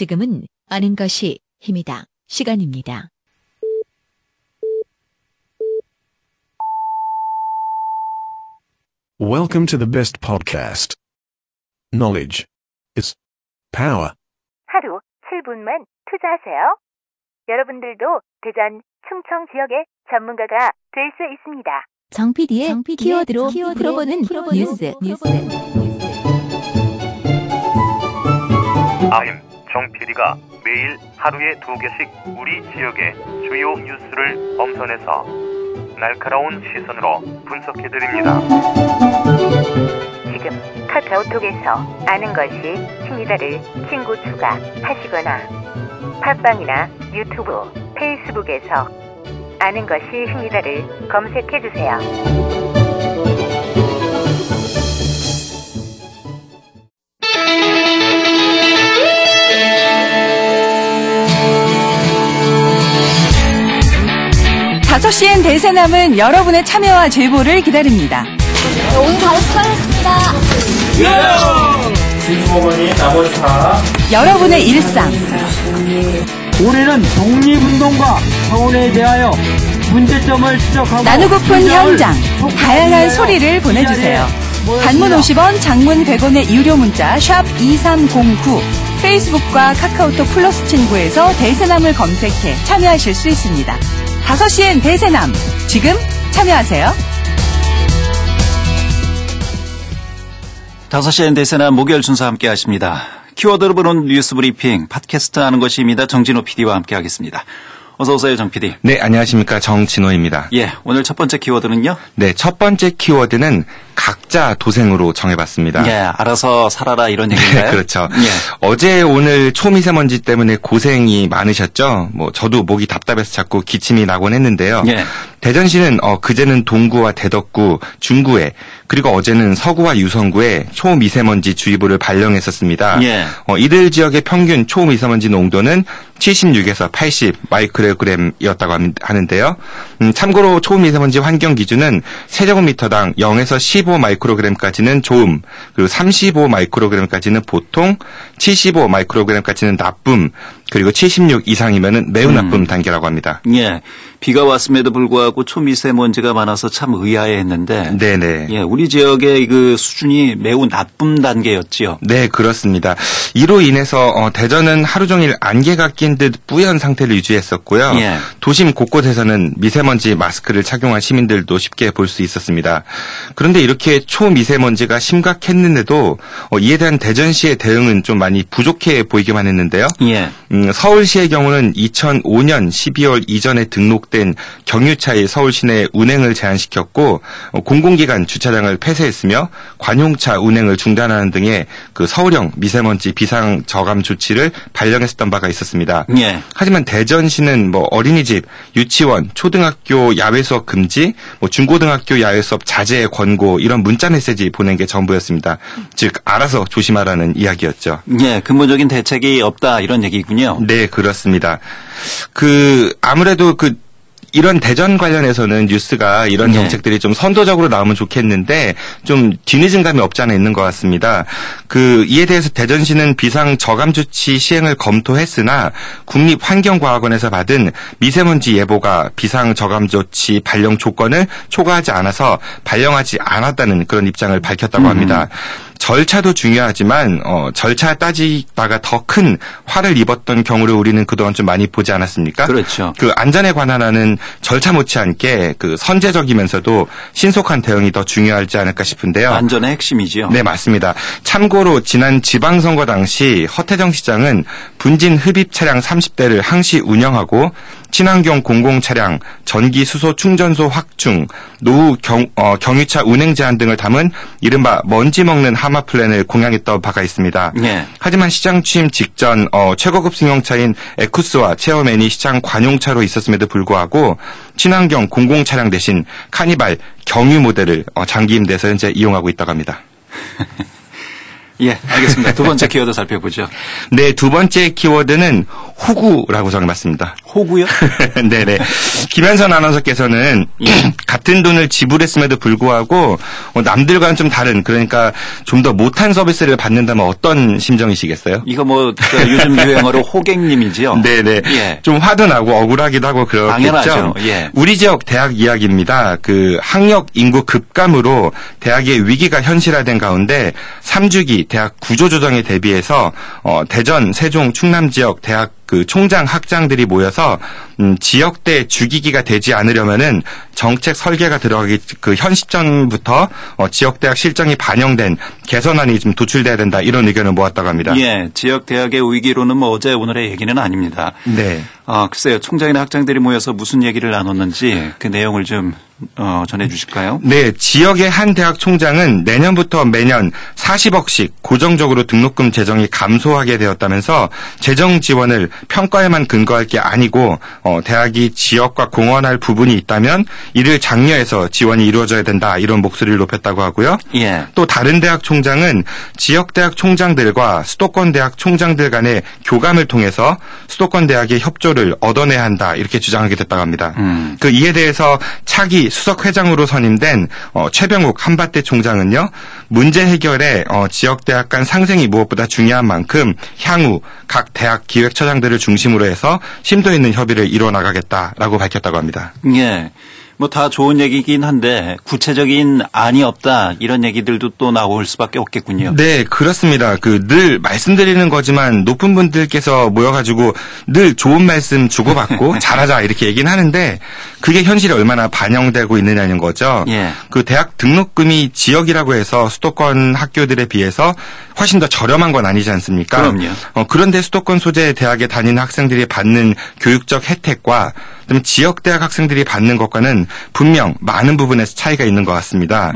지금은 아는 것이 힘이다. 시간입니다. Welcome to the best podcast. Knowledge is power. 하루 7분만 투자하세요. 여러분들도 대전, 충청 지역의 전문가가 될 수 있습니다. 정 PD의 키워드로 풀어보는 뉴스. I'm 정 PD가 매일 하루에 2개씩 우리 지역의 주요 뉴스를 엄선해서 날카로운 시선으로 분석해드립니다. 지금 카카오톡에서 아는 것이 힘이다를 친구 추가하시거나 팟빵이나 유튜브, 페이스북에서 아는 것이 힘이다를 검색해주세요. (5시엔) 대세남은 여러분의 참여와 제보를 기다립니다. 오늘 바로 수고하셨습니다. 진주어머니 나머지 다 여러분의 일상, 우리는 독립운동과 청원에 대하여 문제점을 지적하고 나누고픈 현장, 다양한 소리를 보내주세요. 단문 50원, 장문 100원의 유료 문자 샵 2309, 페이스북과 카카오톡 플러스 친구에서 대세남을 검색해 참여하실 수 있습니다. 5시엔 대세남, 지금 참여하세요. 5시엔 대세남 목요일 순서 함께 하십니다. 키워드로 보는 뉴스 브리핑, 팟캐스트 하는 것입니다. 정진호 PD와 함께 하겠습니다. 어서 오세요, 정 PD. 네, 안녕하십니까. 정진호입니다. 예, 오늘 첫 번째 키워드는요? 네, 첫 번째 키워드는 각자 도생으로 정해봤습니다. 예, 알아서 살아라 이런 얘기인가요? 네, 그렇죠. 예. 어제 오늘 초미세먼지 때문에 고생이 많으셨죠? 저도 목이 답답해서 자꾸 기침이 나곤 했는데요. 예. 대전시는 그제는 동구와 대덕구, 중구에, 그리고 어제는 서구와 유성구에 초미세먼지 주의보를 발령했었습니다. 예. 이들 지역의 평균 초미세먼지 농도는 76에서 80 마이크로그램이었다고 하는데요. 참고로 초미세먼지 환경 기준은 세제곱미터당 0에서 15 마이크로그램까지는 좋음, 그리고 35 마이크로그램까지는 보통, 75 마이크로그램까지는 나쁨, 그리고 76 이상이면은 매우 나쁨 단계라고 합니다. 예. 비가 왔음에도 불구하고 초미세먼지가 많아서 참 의아해했는데. 네네. 예, 우리 지역의 그 수준이 매우 나쁨 단계였지요. 네, 그렇습니다. 이로 인해서 대전은 하루 종일 안개가 낀 듯 뿌연 상태를 유지했었고요. 예. 도심 곳곳에서는 미세먼지 마스크를 착용한 시민들도 쉽게 볼 수 있었습니다. 그런데 이렇게 초미세먼지가 심각했는데도 이에 대한 대전시의 대응은 좀 많이 부족해 보이기만 했는데요. 예. 서울시의 경우는 2005년 12월 이전에 등록된 경유차의 서울 시내 운행을 제한시켰고 공공기관 주차장을 폐쇄했으며 관용차 운행을 중단하는 등의 그 서울형 미세먼지 비상 저감 조치를 발령했었던 바가 있었습니다. 예. 하지만 대전시는 어린이집, 유치원, 초등학교 야외 수업 금지, 중고등학교 야외 수업 자제 권고 이런 문자 메시지 보낸 게 전부였습니다. 즉 알아서 조심하라는 이야기였죠. 예, 근본적인 대책이 없다 이런 얘기군요. 네, 그렇습니다. 아무래도 이런 대전 관련해서는 뉴스가 이런 정책들이 좀 선도적으로 나오면 좋겠는데 좀 뒤늦은 감이 없지 않아 있는 것 같습니다. 이에 대해서 대전시는 비상 저감 조치 시행을 검토했으나 국립환경과학원에서 받은 미세먼지 예보가 비상 저감 조치 발령 조건을 초과하지 않아서 발령하지 않았다는 그런 입장을 밝혔다고 합니다. 절차도 중요하지만 절차 따지다가 더 큰 화를 입었던 경우를 우리는 그동안 좀 많이 보지 않았습니까? 그렇죠. 안전에 관한 한은 절차 못지않게 선제적이면서도 신속한 대응이 더 중요하지 않을까 싶은데요. 안전의 핵심이죠. 네, 맞습니다. 참고로 지난 지방선거 당시 허태정 시장은 분진 흡입 차량 30대를 항시 운영하고 친환경 공공차량, 전기 수소 충전소 확충, 노후 경유차 운행 제한 등을 담은 이른바 먼지 먹는 하마 플랜을 공약했던 바가 있습니다. 네. 하지만 시장 취임 직전 최고급 승용차인 에쿠스와 체어맨이 시장 관용차로 있었음에도 불구하고 친환경 공공차량 대신 카니발 경유 모델을 장기 임대에서 현재 이용하고 있다고 합니다. 예, 알겠습니다. 두 번째 키워드 살펴보죠. 네, 두 번째 키워드는 호구라고 정해봤습니다. 호구요? 네네. 김현선 아나운서께서는 같은 돈을 지불했음에도 불구하고 남들과는 좀 다른, 그러니까 좀 더 못한 서비스를 받는다면 어떤 심정이시겠어요? 이거 뭐 요즘 유행어로 호갱님이지요? 네네. 예. 좀 화도 나고 억울하기도 하고 그렇겠죠. 당연하죠. 예. 우리 지역 대학 이야기입니다. 그 학력 인구 급감으로 대학의 위기가 현실화된 가운데 3주기 대학 구조조정에 대비해서 대전, 세종, 충남 지역 대학 그 총장 학장들이 모여서 지역대 주기기가 되지 않으려면은 정책 설계가 들어가기 그 현 시점부터 지역대학 실정이 반영된 개선안이 좀 도출돼야 된다, 이런 의견을 모았다고 합니다. 예, 지역 대학의 위기로는 뭐 어제 오늘의 얘기는 아닙니다. 네. 글쎄요, 총장이나 학장들이 모여서 무슨 얘기를 나눴는지 그 내용을 좀 전해 주실까요? 네, 지역의 한 대학 총장은 내년부터 매년 40억씩 고정적으로 등록금 재정이 감소하게 되었다면서 재정 지원을 평가에만 근거할 게 아니고 대학이 지역과 공헌할 부분이 있다면 이를 장려해서 지원이 이루어져야 된다, 이런 목소리를 높였다고 하고요. 예. 또 다른 대학 총장은 지역 대학 총장들과 수도권 대학 총장들 간의 교감을 통해서 수도권 대학의 협조를 얻어내야 한다, 이렇게 주장하게 됐다고 합니다. 그 이에 대해서 차기 수석 회장으로 선임된 최병욱 한밭대 총장은요, 문제 해결에 지역 대학 간 상생이 무엇보다 중요한 만큼 향후 각 대학 기획처장들을 중심으로 해서 심도 있는 협의를 이뤄 나가겠다라고 밝혔다고 합니다. 예. 뭐 다 좋은 얘기긴 한데 구체적인 안이 없다, 이런 얘기들도 또 나올 수밖에 없겠군요. 네, 그렇습니다. 늘 말씀드리는 거지만 높은 분들께서 모여가지고 늘 좋은 말씀 주고받고 잘하자 이렇게 얘기는 하는데 그게 현실에 얼마나 반영되고 있느냐는 거죠. 예. 그 대학 등록금이 지역이라고 해서 수도권 학교들에 비해서 훨씬 더 저렴한 건 아니지 않습니까? 그럼요. 그런데 수도권 소재 대학에 다니는 학생들이 받는 교육적 혜택과 지역 대학 학생들이 받는 것과는 분명 많은 부분에서 차이가 있는 것 같습니다.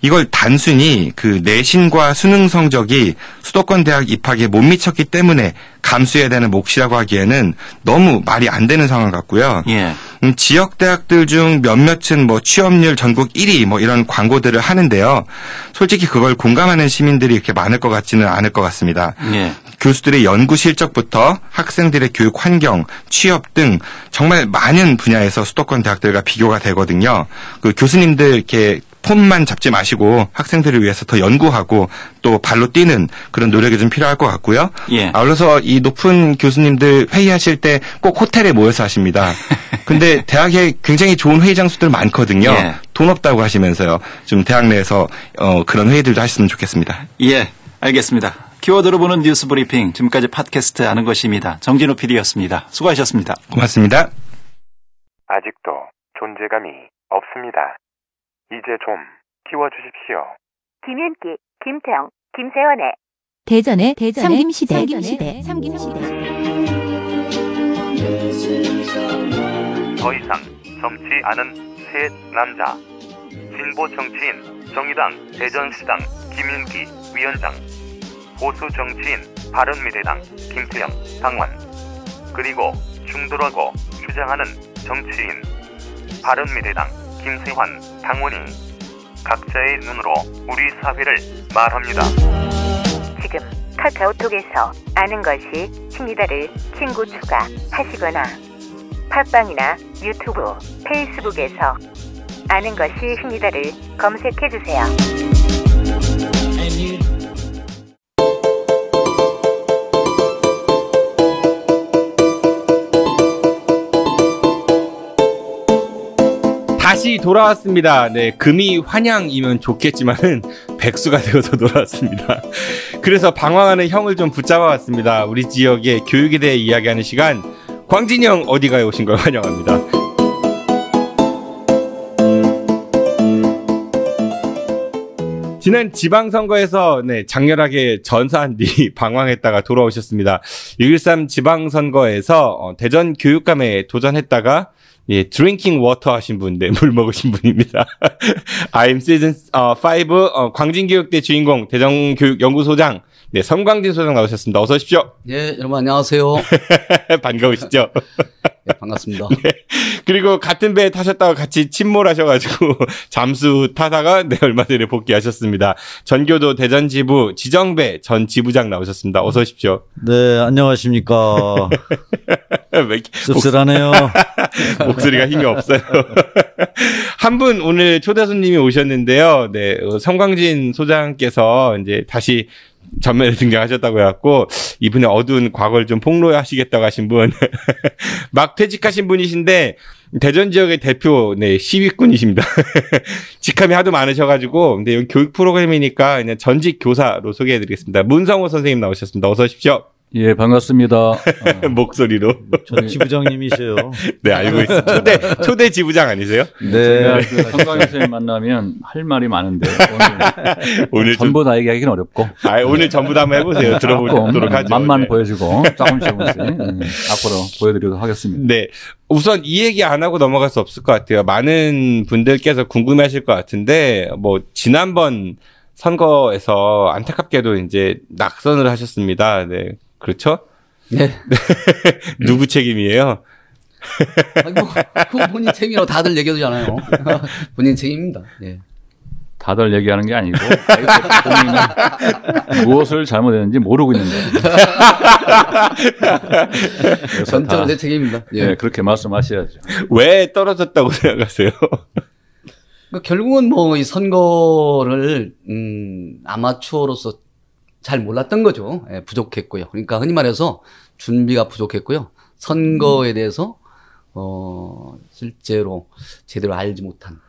이걸 단순히 그 내신과 수능 성적이 수도권 대학 입학에 못 미쳤기 때문에 감수해야 되는 몫이라고 하기에는 너무 말이 안 되는 상황 같고요. 예. 지역 대학들 중 몇몇은 뭐 취업률 전국 1위 뭐 이런 광고들을 하는데요. 솔직히 그걸 공감하는 시민들이 이렇게 많을 것 같지는 않을 것 같습니다. 예. 교수들의 연구 실적부터 학생들의 교육 환경, 취업 등 정말 많은 분야에서 수도권 대학들과 비교가 되거든요. 그 교수님들 이렇게 폼만 잡지 마시고 학생들을 위해서 더 연구하고 또 발로 뛰는 그런 노력이 좀 필요할 것 같고요. 예. 아울러서 이 높은 교수님들 회의하실 때 꼭 호텔에 모여서 하십니다. 근데 대학에 굉장히 좋은 회의 장소들 많거든요. 예. 돈 없다고 하시면서요. 좀 대학 내에서 그런 회의들도 하셨으면 좋겠습니다. 예, 알겠습니다. 키워드로 보는 뉴스 브리핑, 지금까지 팟캐스트 아는 것입니다. 정진호 PD였습니다. 수고하셨습니다. 고맙습니다. 아직도 존재감이 없습니다. 이제 좀 키워주십시오. 김윤기, 김태영, 김세원의 대전의 삼김시대. 더 이상 젊지 않은 새 남자. 진보 정치인 정의당 대전시당 김윤기 위원장. 보수 정치인 바른미래당 김태영 당원. 그리고 중도라고 주장하는 정치인 바른미래당 김세환 당원이 각자의 눈으로 우리 사회를 말합니다. 지금 카카오톡에서 아는 것이 힘이다를 친구 추가하시거나 팟빵이나 유튜브, 페이스북에서 아는 것이 힘이다를 검색해주세요. 다시 돌아왔습니다. 네, 금이 환양이면 좋겠지만은 백수가 되어서 돌아왔습니다. 그래서 방황하는 형을 좀 붙잡아왔습니다. 우리 지역의 교육에 대해 이야기하는 시간, 광진형 어디가에 오신 걸 환영합니다. 지난 지방선거에서 장렬하게 전사한 뒤 방황했다가 돌아오셨습니다. 6.13 지방선거에서 대전 교육감에 도전했다가 드링킹 워터 하신 분, 물 먹으신 분입니다. I'm 시즌 5 광진교육대 주인공 대전교육연구소장 성광진 소장 나오셨습니다. 어서 오십시오. 네, 여러분 안녕하세요. 반가우시죠? 네, 반갑습니다. 네. 그리고 같은 배에 타셨다가 같이 침몰하셔가지고 잠수 타다가 얼마 전에 복귀하셨습니다. 전교도 대전지부 지정배 전 지부장 나오셨습니다. 어서 오십시오. 네, 안녕하십니까. 왜 이렇게 씁쓸하네요. 목소리가 힘이 없어요. 한 분 오늘 초대 손님이 오셨는데요. 네, 성광진 소장께서 이제 다시 전면에 등장하셨다고 해갖고 이분의 어두운 과거를 좀 폭로하시겠다고 하신 분 막 퇴직하신 분이신데 대전 지역의 대표 네 시위꾼이십니다. 직함이 하도 많으셔가지고 근데 여기 교육 프로그램이니까 그냥 전직 교사로 소개해드리겠습니다. 문성호 선생님 나오셨습니다. 어서 오십시오. 예, 반갑습니다. 목소리로. 전 지부장님이세요. 네, 알고 있습니다. 초대 지부장 아니세요? 네. 제가 그 성광 선생님 만나면 할 말이 많은데 오늘 전부 다 얘기하기는 어렵고. 오늘 전부 다 한번 해보세요. 들어보도록 하죠. 맛만 네. 보여주고 조금씩 앞으로 보여드리도록 하겠습니다. 네. 우선 이 얘기 안 하고 넘어갈 수 없을 것 같아요. 많은 분들께서 궁금해하실 것 같은데 뭐 지난번 선거에서 안타깝게도 이제 낙선을 하셨습니다. 네. 그렇죠? 네. 누구 책임이에요? 그거 본인 책임이라고 다들 얘기하잖아요. 본인 책임입니다. 네. 다들 얘기하는 게 아니고 본인은 무엇을 잘못했는지 모르고 있는 거예요. 전적으로 내 책임입니다. 예, 네, 그렇게 말씀하셔야죠. 왜 떨어졌다고 생각하세요? 결국은 뭐 이 선거를 아마추어로서 잘 몰랐던 거죠. 예, 부족했고요. 그러니까 흔히 말해서 준비가 부족했고요. 선거에 대해서 실제로 제대로 알지 못한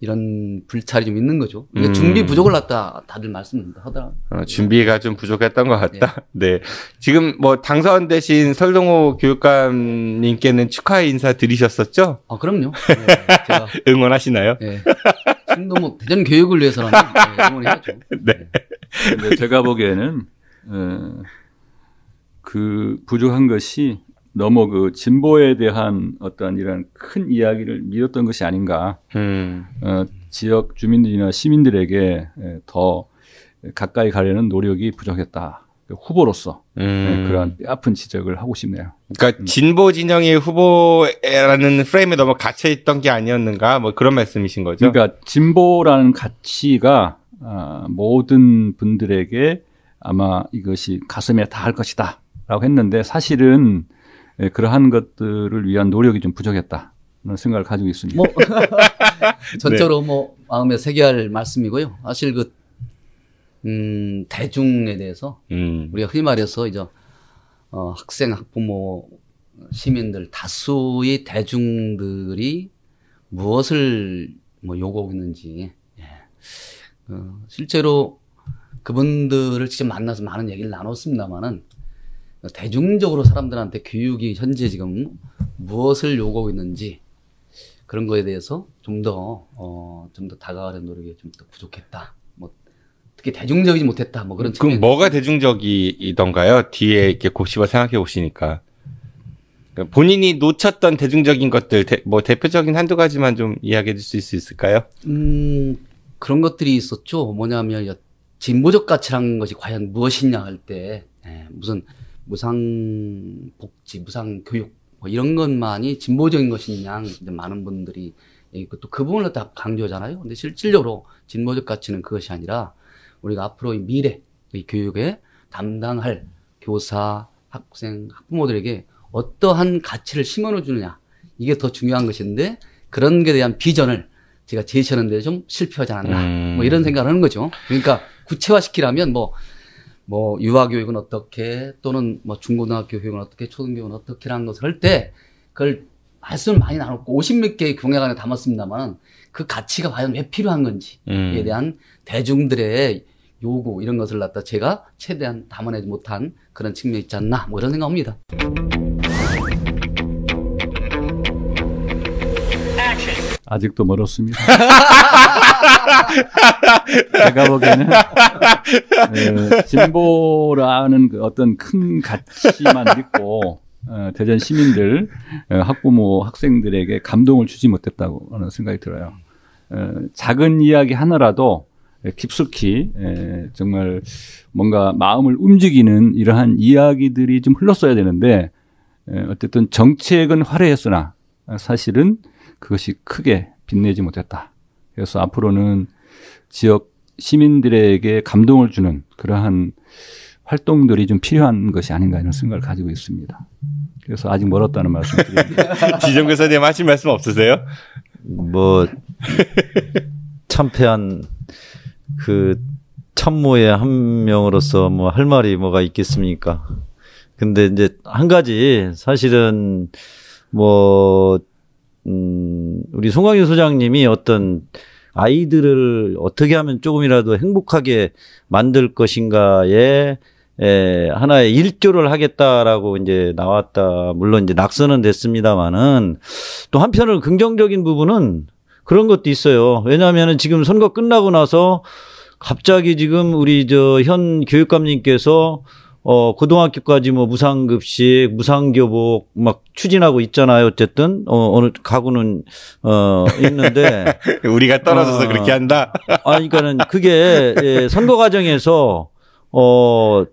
이런 불찰이 좀 있는 거죠. 그러니까 준비 부족을 갖다 다들 말씀하더라고요. 준비가 좀 부족했던 것 같다. 네. 지금 뭐 당선되신 설동호 교육감님께는 축하 인사 드리셨었죠? 그럼요. 네, 제가 응원하시나요? 네. 지금도 뭐 대전 교육을 위해서라면 응원해야죠. 네. 근데 제가 보기에는 그 부족한 것이 너무 그 진보에 대한 어떤 이런 큰 이야기를 믿었던 것이 아닌가. 지역 주민들이나 시민들에게 더 가까이 가려는 노력이 부족했다. 후보로서 그런 아픈 지적을 하고 싶네요. 그러니까 진보 진영의 후보라는 프레임에 너무 갇혀 있던 게 아니었는가? 뭐 그런 말씀이신 거죠? 그러니까 진보라는 가치가 모든 분들에게 아마 이것이 가슴에 닿을 것이다라고 했는데 사실은 그러한 것들을 위한 노력이 좀 부족했다. 그런 생각을 가지고 있습니다. 뭐 전적으로 뭐 마음에 새겨할 말씀이고요. 사실 그 대중에 대해서 우리가 흔히 말해서 이제 학생, 학부모, 시민들 다수의 대중들이 무엇을 뭐 요구하고 있는지 실제로 그분들을 직접 만나서 많은 얘기를 나눴습니다만은 대중적으로 사람들한테 교육이 현재 지금 무엇을 요구하고 있는지 그런 거에 대해서 좀 더 다가가는 노력이 좀 더 부족했다. 뭐 특히 대중적이지 못했다. 뭐 그런. 그럼 뭐가 대중적이던가요? 뒤에 이렇게 곱씹어 생각해 보시니까 본인이 놓쳤던 대중적인 것들 뭐 대표적인 한두 가지만 좀 이야기해 줄 수 있을까요? 그런 것들이 있었죠. 뭐냐면 진보적 가치라는 것이 과연 무엇이냐 할 때 무슨 무상복지, 무상교육 뭐 이런 것만이 진보적인 것이냐 이제 많은 분들이 또 그 부분을 다 강조하잖아요. 근데 실질적으로 진보적 가치는 그것이 아니라 우리가 앞으로 이 미래 이 교육에 담당할 교사, 학생, 학부모들에게 어떠한 가치를 심어넣어 주느냐 이게 더 중요한 것인데 그런 게 대한 비전을 제가 제시하는 데 좀 실패하지 않았나 뭐 이런 생각을 하는 거죠. 그러니까 구체화시키려면 뭐 유아교육은 어떻게 또는 뭐 중고등학교 교육은 어떻게 초등교육은 어떻게라는 것을 할 때 그걸 말씀을 많이 나눴고 50몇 개의 공약안에 담았습니다만 그 가치가 과연 왜 필요한 건지에 대한 대중들의 요구 이런 것을 갖다 제가 최대한 담아내지 못한 그런 측면이 있지 않나 뭐 이런 생각합니다. 아직도 멀었습니다. 제가 보기에는 진보라는 그 어떤 큰 가치만 믿고 대전 시민들, 학부모, 학생들에게 감동을 주지 못했다고 하는 생각이 들어요. 작은 이야기 하나라도 깊숙이 정말 뭔가 마음을 움직이는 이러한 이야기들이 좀 흘렀어야 되는데 어쨌든 정책은 화려했으나 사실은 그것이 크게 빛내지 못했다. 그래서 앞으로는 지역 시민들에게 감동을 주는 그러한 활동들이 좀 필요한 것이 아닌가 이런 생각을 가지고 있습니다. 그래서 아직 멀었다는 말씀드립니다. 지정교 선생님 하실 말씀 없으세요? 뭐 참패한 그 참모의 한 명으로서 뭐 할 말이 뭐가 있겠습니까? 근데 이제 한 가지 사실은 뭐 우리 송광윤 소장님이 어떤 아이들을 어떻게 하면 조금이라도 행복하게 만들 것인가에 하나의 일조를 하겠다라고 이제 나왔다. 물론 이제 낙선은 됐습니다만은 또 한편으로 긍정적인 부분은 그런 것도 있어요. 왜냐하면은 지금 선거 끝나고 나서 갑자기 지금 우리 현 교육감님께서 고등학교까지 뭐 무상급식, 무상교복 막 추진하고 있잖아요. 어쨌든, 어느 가구는, 있는데. 우리가 떨어져서 그렇게 한다? 그러니까는 그게 선거 과정에서, 뭐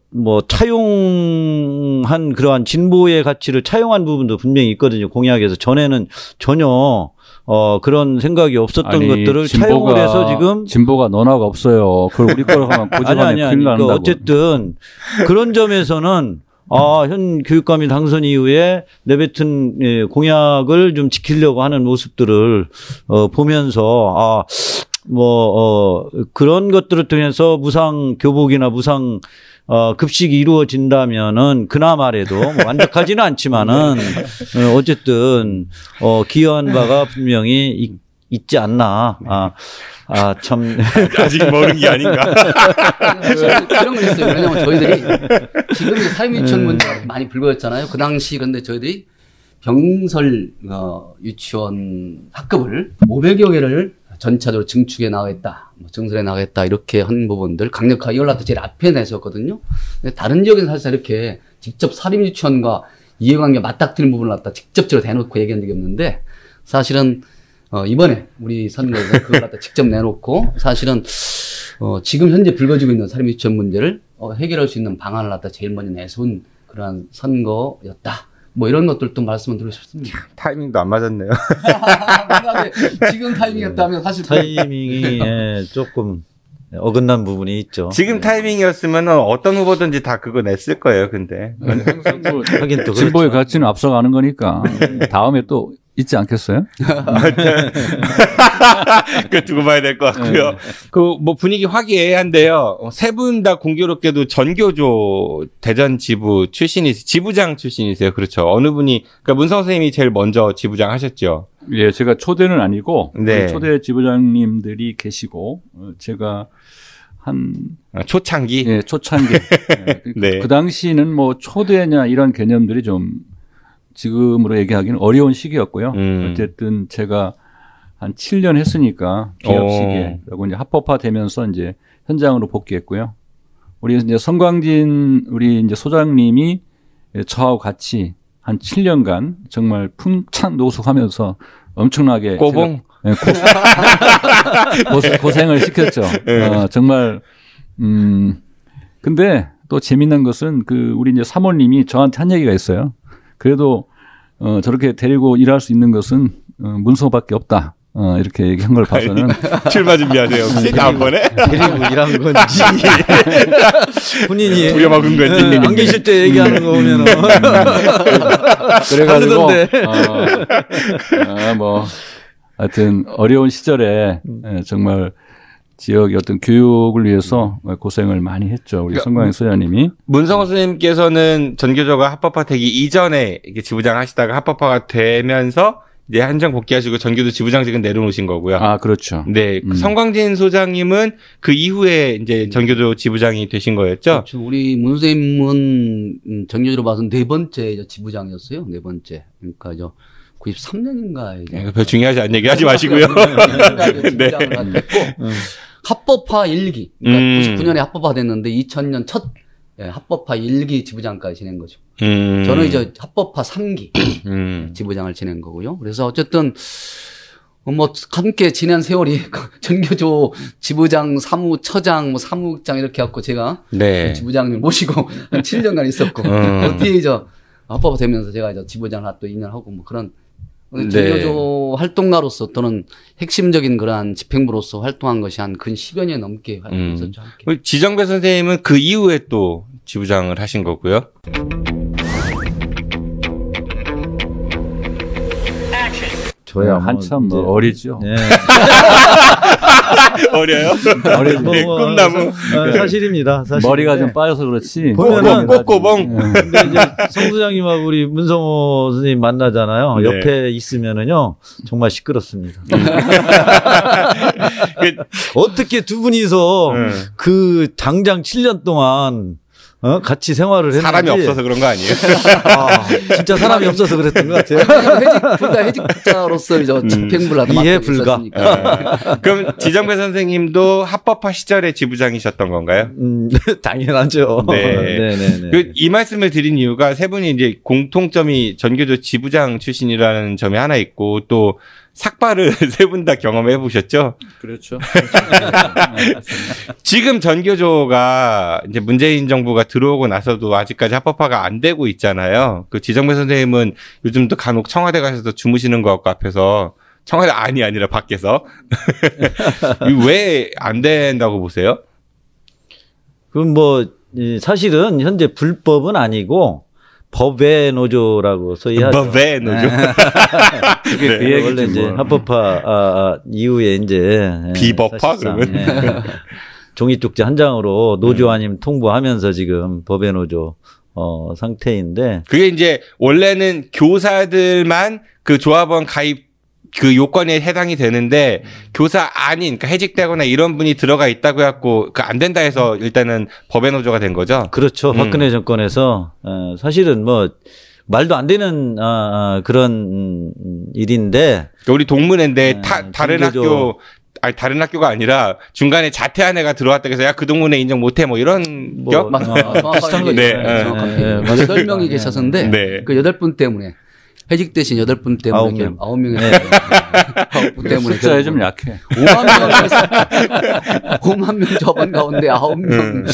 차용한 그러한 진보의 가치를 차용한 부분도 분명히 있거든요. 공약에서. 전에는 전혀 그런 생각이 없었던 것들을 차용을 해서 지금 진보가 논하가 없어요. 그걸 우리 거로 하면 고집하면 큰일 난다고. 어쨌든 그런 점에서는 현 교육감이 당선 이후에 내뱉은 공약을 좀 지키려고 하는 모습들을 보면서 그런 것들을 통해서 무상 교복이나 무상 급식이 이루어진다면은 그나마래도 뭐 완벽하지는 않지만은 어쨌든 기여한 바가 분명히 있지 않나. 참 아직 모르는 게 아닌가. 이런 건 있어요. 왜냐면 저희들이 지금 사회유치원 문제가 많이 불거졌잖아요. 그 당시 근데 저희들이 병설 유치원 학급을 500여 개를 전차적으로 증축해 나가겠다, 증설해 나가겠다 이렇게 한 부분들 강력하게 이걸 갖다 제일 앞에 내셨거든요. 다른 지역에는 사실 이렇게 직접 사립유치원과 이해관계 맞닥뜨리는 부분을 갖다 직접적으로 대놓고 얘기한 적이 없는데 사실은 이번에 우리 선거에서 그걸 갖다 직접 내놓고 사실은 지금 현재 불거지고 있는 사립유치원 문제를 해결할 수 있는 방안을 갖다 제일 먼저 내세운 그러한 선거였다. 뭐 이런 것들도 말씀을 드리고 싶습니다. 타이밍도 안 맞았네요. 지금 타이밍이었다면 사실 타이밍이 조금 어긋난 부분이 있죠. 지금 타이밍이었으면 어떤 후보든지 다 그거 냈을 거예요. 근데 항상 뭐 하긴 또 진보의 가치는 앞서가는 거니까 다음에 또 있지 않겠어요? 그 두고 봐야 될 것 같고요. 그 뭐 분위기 화기애애한데요. 세 분 다 공교롭게도 전교조 대전 지부 지부장 출신이세요. 그렇죠. 어느 분이 그러니까 문성 선생님이 제일 먼저 지부장 하셨죠. 예, 제가 초대는 아니고 네. 초대 지부장님들이 계시고 제가 한 초창기. 예, 초창기. 네. 그 당시는 뭐 초대냐 이런 개념들이 좀 지금으로 얘기하기는 어려운 시기였고요. 어쨌든 제가 한 7년 했으니까 개업 시기라고 이제 합법화되면서 이제 현장으로 복귀했고요. 우리 이제 성광진 우리 이제 소장님이 저하고 같이 한 7년간 정말 풍찬 노숙하면서 엄청나게 고봉 고생을 시켰죠. 정말 근데 또 재밌는 것은 그 우리 이제 사모님이 저한테 한 얘기가 있어요. 그래도 저렇게 데리고 일할 수 있는 것은 문서밖에 없다. 이렇게 얘기한 걸 봐서는 출마 준비하세요. 혹시 다음번에 데리고 일한 건지 본인이 부려먹은 건지 안 계실 때 얘기하는 거 보면은 그래가지고 뭐 하여튼 어려운 시절에 정말 지역의 어떤 교육을 위해서 고생을 많이 했죠. 우리 성광인 소장님이. 문성호 선생님께서는 전교조가 합법화되기 이전에 이렇게 지부장 하시다가 합법화가 되면서 이제 한정 복귀하시고 전교조 지부장직은 내려놓으신 거고요. 아, 그렇죠. 네. 성광진 소장님은 그 이후에 이제 전교조 지부장이 되신 거였죠? 그렇죠. 우리 문 선생님은 전교조로 봐서 네 번째 지부장이었어요. 네 번째. 그러니까 93년인가. 별 중요하지 않은 얘기 하지 마시고요. 네. 했고 합법화 1기. 그러니까 99년에 합법화 됐는데 2000년 첫 합법화 1기 지부장까지 지낸 거죠. 저는 이제 합법화 3기 지부장을 지낸 거고요. 그래서 어쨌든 뭐 함께 지낸 세월이 전교조 지부장, 사무처장, 뭐 사무국장 이렇게 갖고 제가 네. 지부장님 모시고 한 7년간 있었고 어떻게 합법화 되면서 제가 이제 지부장을 또 2년 하고 뭐 그런 전교조 활동가로서 또는 핵심적인 그러한 집행부로서 활동한 것이 한 근 10여 년 넘게 활동했었죠. 지정배 선생님은 그 이후에 또 지부장을 하신 거고요. 저야 한참 뭐 어리죠. 네. 어려요? 어리고 네, 꿈나무. 사실입니다. 사실. 머리가 좀 빠져서 그렇지. 보면은 꼬꼬봉. 근데 이제 성 소장님하고 우리 문성호 선생님 만나잖아요. 네. 옆에 있으면은요 정말 시끄럽습니다. 어떻게 두 분이서 그 장장 7년 동안 같이 생활을 했는지. 사람이 없어서 그런 거 아니에요? 진짜 사람이 없어서 그랬던 것 같아요. 둘 다 해직자로서 집행불하다. 이해 불가. 그럼 지정배 선생님도 합법화 시절에 지부장이셨던 건가요? 당연하죠. 네. 이 말씀을 드린 이유가 세 분이 이제 공통점이 전교조 지부장 출신이라는 점이 하나 있고 또 삭발을 세 분 다 경험해 보셨죠? 그렇죠. 지금 전교조가 이제 문재인 정부가 들어오고 나서도 아직까지 합법화가 안 되고 있잖아요. 그 지정배 선생님은 요즘도 간혹 청와대 가셔서 주무시는 것 같고 앞에서 청와대 아니라 밖에서 왜 안 된다고 보세요? 그럼 뭐 사실은 현재 불법은 아니고 법외 노조라고 소위하죠. 법외 노조. 그게 그 얘기지 원래 이제 합법화 이후에 이제 비법화 그러면 종이 쪽지 한 장으로 노조 아니면 통보하면서 지금 법외 노조 상태인데 그게 이제 원래는 교사들만 그 조합원 가입 그 요건에 해당이 되는데 교사 아닌 그러니까 해직되거나 이런 분이 들어가 있다고 해갖고 그 안 된다 해서 일단은 법외 노조가 된 거죠. 그렇죠. 박근혜 정권에서 사실은 뭐 말도 안 되는 그런 일인데 우리 동문회인데 다른 학교 다른 학교가 아니라 중간에 자퇴한 애가 들어왔다 해서 야 그 동문회 인정 못해 뭐 이런 거 비슷한 거죠. 정확하게 8명이 계셨는데 그 8분 때문에 해직 대신 8분 때문에 9명이 9분 때문에 숫자에 좀 약해. 5만 명 조합원 가운데 9명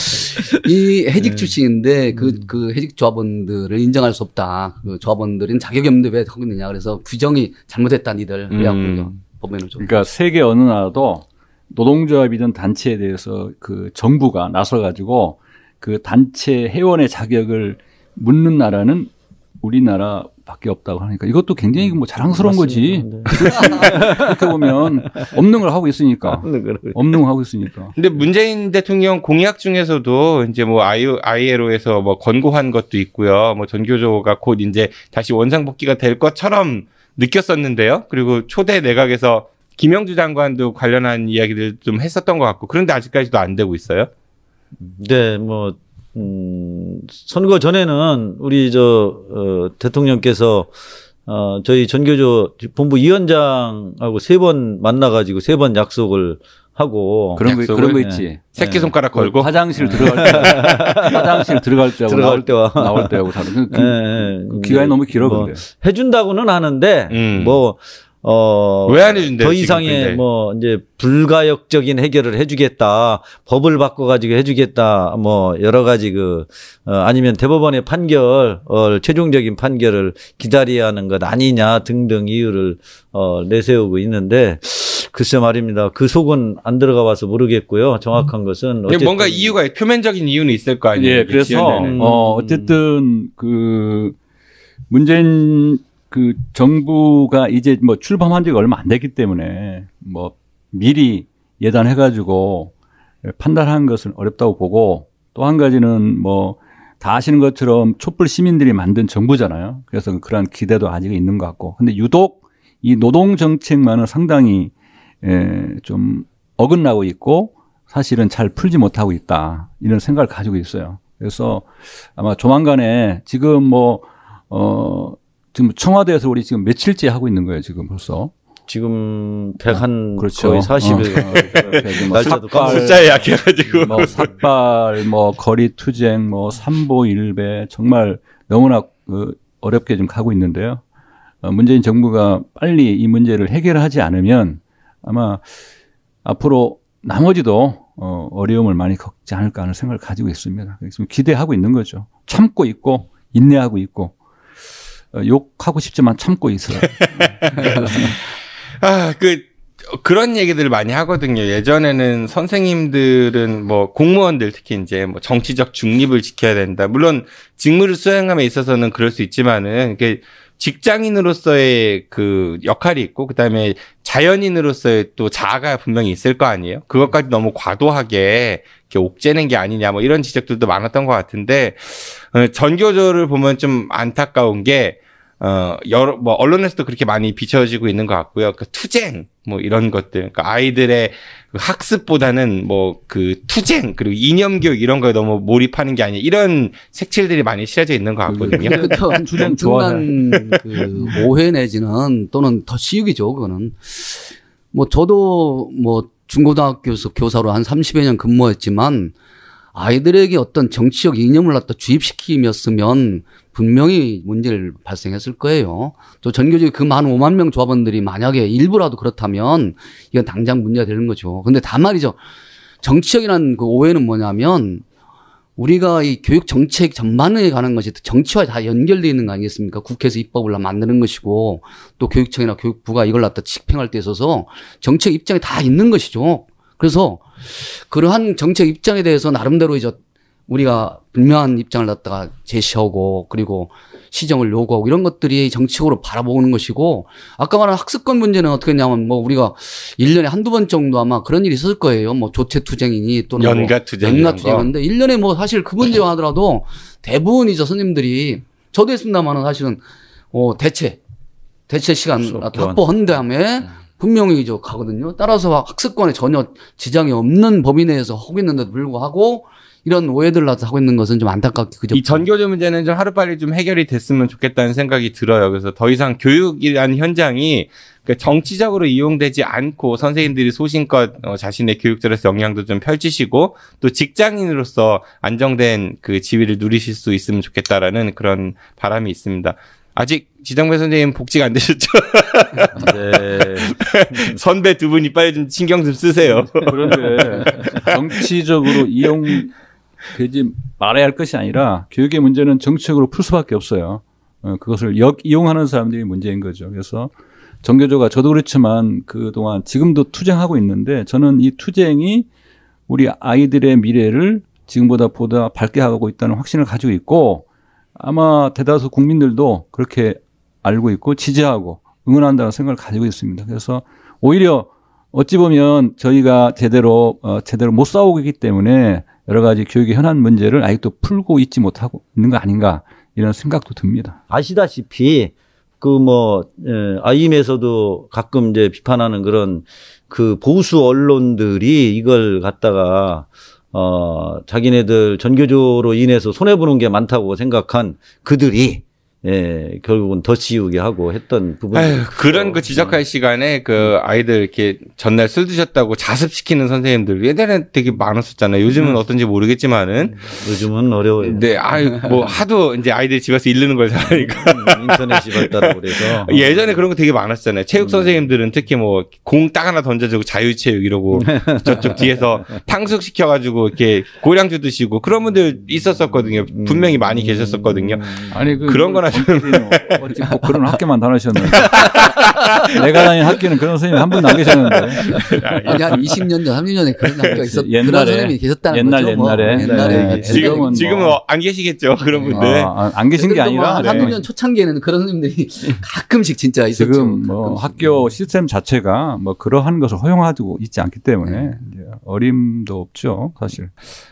이 해직 출신인데 그 해직 조합원들을 인정할 수 없다. 그 조합원들은 자격이 없는데 왜 하고 있느냐. 그래서 규정이 잘못했다 니들. 그래갖고 법에는 좀. 그러니까 세계 어느 나라도 노동조합이든 단체에 대해서 그 정부가 나서가지고 그 단체 회원의 자격을 묻는 나라는 우리나라 밖에 없다고 하니까 이것도 굉장히 뭐 자랑스러운 거지. 그렇게 보면 없는 걸 하고 있으니까. 없는 걸 하고 있으니까. 근데 문재인 대통령 공약 중에서도 이제 뭐 ILO에서 뭐 권고한 것도 있고요. 뭐 전교조가 곧 이제 다시 원상복귀가 될 것처럼 느꼈었는데요. 그리고 초대 내각에서 김영주 장관도 관련한 이야기들 좀 했었던 것 같고 그런데 아직까지도 안 되고 있어요. 네, 뭐 선거 전에는 우리 대통령께서 저희 전교조 본부 위원장하고 3번 만나가지고 3번 약속을 하고 그런 거 있지. 새끼 손가락 걸고 화장실 들어갈 때하고 나올 때하고 다른 그 기간이 너무 길어 근데. 해준다고는 하는데 왜 안 해준대요? 더 이상의 뭐 이제 불가역적인 해결을 해주겠다, 법을 바꿔가지고 해주겠다, 뭐 여러 가지 아니면 대법원의 판결, 최종적인 판결을 기다려야 하는 것 아니냐 등등 이유를 내세우고 있는데 글쎄 말입니다. 그 속은 안 들어가 봐서 모르겠고요. 정확한 것은 어쨌든 뭔가 이유가 표면적인 이유는 있을 거 아니에요. 예, 그래서 어쨌든 그 문재인 그 정부가 이제 뭐 출범한 지가 얼마 안 됐기 때문에 뭐 미리 예단해가지고 판단하는 것은 어렵다고 보고 또 한 가지는 뭐 다 아시는 것처럼 촛불 시민들이 만든 정부잖아요. 그래서 그러한 기대도 아직 있는 것 같고. 근데 유독 이 노동 정책만은 상당히 좀 어긋나고 있고 사실은 잘 풀지 못하고 있다. 이런 생각을 가지고 있어요. 그래서 아마 조만간에 지금 지금 청와대에서 우리 지금 며칠째 하고 있는 거예요, 지금 벌써. 지금 그렇죠. 거의 40일. 날짜도 숫자에 약해가지고. 뭐 삭발, 뭐 거리 투쟁, 뭐 삼보 일배 정말 너무나 어렵게 좀 가고 있는데요. 문재인 정부가 빨리 이 문제를 해결하지 않으면 아마 앞으로 나머지도 어려움을 많이 겪지 않을까 하는 생각을 가지고 있습니다. 그래서 기대하고 있는 거죠. 참고 있고 인내하고 있고. 욕하고 싶지만 참고 있어요. 그런 얘기들을 많이 하거든요. 예전에는 선생님들은 뭐 공무원들 특히 이제 뭐 정치적 중립을 지켜야 된다. 물론 직무를 수행함에 있어서는 그럴 수 있지만은 이게 직장인으로서의 그 역할이 있고 그다음에 자연인으로서의 또 자아가 분명히 있을 거 아니에요. 그것까지 너무 과도하게 이렇게 옥죄는 게 아니냐 뭐 이런 지적들도 많았던 것 같은데 전교조를 보면 좀 안타까운 게 여러 뭐 언론에서도 그렇게 많이 비춰지고 있는 것 같고요. 그 투쟁 뭐 이런 것들, 그러니까 아이들의 그 학습보다는 뭐 그 투쟁 그리고 이념 교육 이런 거에 너무 몰입하는 게 아니야. 이런 색칠들이 많이 칠해져 있는 것 같거든요. 투쟁 좋아하는 그 오해 내지는 또는 더 시육이죠. 그거는 뭐 저도 뭐 중고등학교에서 교사로 한 30여 년 근무했지만 아이들에게 어떤 정치적 이념을 갖다 주입시키면서면 분명히 문제를 발생했을 거예요. 또 전교조의 그 많은 5만 명 조합원들이 만약에 일부라도 그렇다면 이건 당장 문제가 되는 거죠. 근데 다만 말이죠. 정치적이라는 그 오해는 뭐냐면 우리가 이 교육 정책 전반에 관한 것이 정치와 다 연결되어 있는 거 아니겠습니까? 국회에서 입법을 만드는 것이고 또 교육청이나 교육부가 이걸 갖다 집행할 때 있어서 정책 입장이 다 있는 것이죠. 그래서 그러한 정책 입장에 대해서 나름대로 이제 우리가 분명한 입장을 갖다가 제시하고 그리고 시정을 요구하고 이런 것들이 정치적으로 바라보는 것이고 아까 말한 학습권 문제는 어떻게 했냐면 뭐 우리가 1년에 한두 번 정도 아마 그런 일이 있을 거예요. 뭐 조체투쟁이니 또는 연가투쟁인데 1년에 뭐 사실 그 문제만 하더라도 대부분 이제 선생님들이 저도 했습니다만은 사실은 대체 시간 확보한 다음에 분명히 이제 가거든요. 따라서 학습권에 전혀 지장이 없는 범위 내에서 하고 있는데도 불구하고 이런 오해들을 하고 있는 것은 좀 안타깝게 그죠. 이 전교조 문제는 좀 하루빨리 좀 해결이 됐으면 좋겠다는 생각이 들어요. 그래서 더 이상 교육이라는 현장이 정치적으로 이용되지 않고 선생님들이 소신껏 자신의 교육자로서 역량도 좀 펼치시고 또 직장인으로서 안정된 그 지위를 누리실 수 있으면 좋겠다라는 그런 바람이 있습니다. 아직 지정배 선생님 복직 안 되셨죠? 네. 선배 두 분이 빨리 좀 신경 좀 쓰세요. 그런데 정치적으로 이용되지 말아야 할 것이 아니라 교육의 문제는 정치적으로 풀 수밖에 없어요. 그것을 이용하는 사람들이 문제인 거죠. 그래서 전교조가 저도 그렇지만 그동안 지금도 투쟁하고 있는데 저는 이 투쟁이 우리 아이들의 미래를 지금보다 보다 밝게 하고 있다는 확신을 가지고 있고 아마 대다수 국민들도 그렇게 알고 있고 지지하고 응원한다는 생각을 가지고 있습니다. 그래서 오히려 어찌 보면 저희가 제대로 못 싸우고 있기 때문에 여러 가지 교육의 현안 문제를 아직도 풀고 있지 못하고 있는 거 아닌가 이런 생각도 듭니다. 아시다시피 아임에서도 가끔 이제 비판하는 그런 그 보수 언론들이 이걸 갖다가 자기네들 전교조로 인해서 손해보는 게 많다고 생각한 그들이 결국은 더 씌우게 하고 했던 부분이 그런 그 지적할 시간에 그 아이들 이렇게 전날 술 드셨다고 자습시키는 선생님들 예전에 되게 많았었잖아요. 요즘은 어떤지 모르겠지만은 요즘은 어려워요. 네, 뭐 하도 이제 아이들이 집에서 읽는 걸 잘하니까 인터넷이 발달하고 그래서 예전에 그런 거 되게 많았잖아요. 체육 선생님들은 특히 뭐 공 딱 하나 던져주고 자유체육 이러고 저쪽 뒤에서 탕수육 시켜가지고 이렇게 고량주 드시고 그런 분들 있었었거든요. 분명히 많이 계셨었거든요. 아니 그런 거나 어찌 꼭 그런 학교만 다니셨는데 내가 다닌 학교는 그런 선생님이 한 분도 안 계셨는데 아니 한 20년 전 30년에 그런 학교가 있었 그런 옛날에 선생님이 계셨다는 거죠. 옛날에 지금은 안 계시겠죠 그런 분들 안 계신 게 아니라 한 3년 초창기에는 그런 선생님들이 가끔씩 진짜 있었죠. 지금 뭐 학교 시스템 자체가 뭐 그러한 것을 허용하고 있지 않기 때문에 이제 어림도 없죠 사실.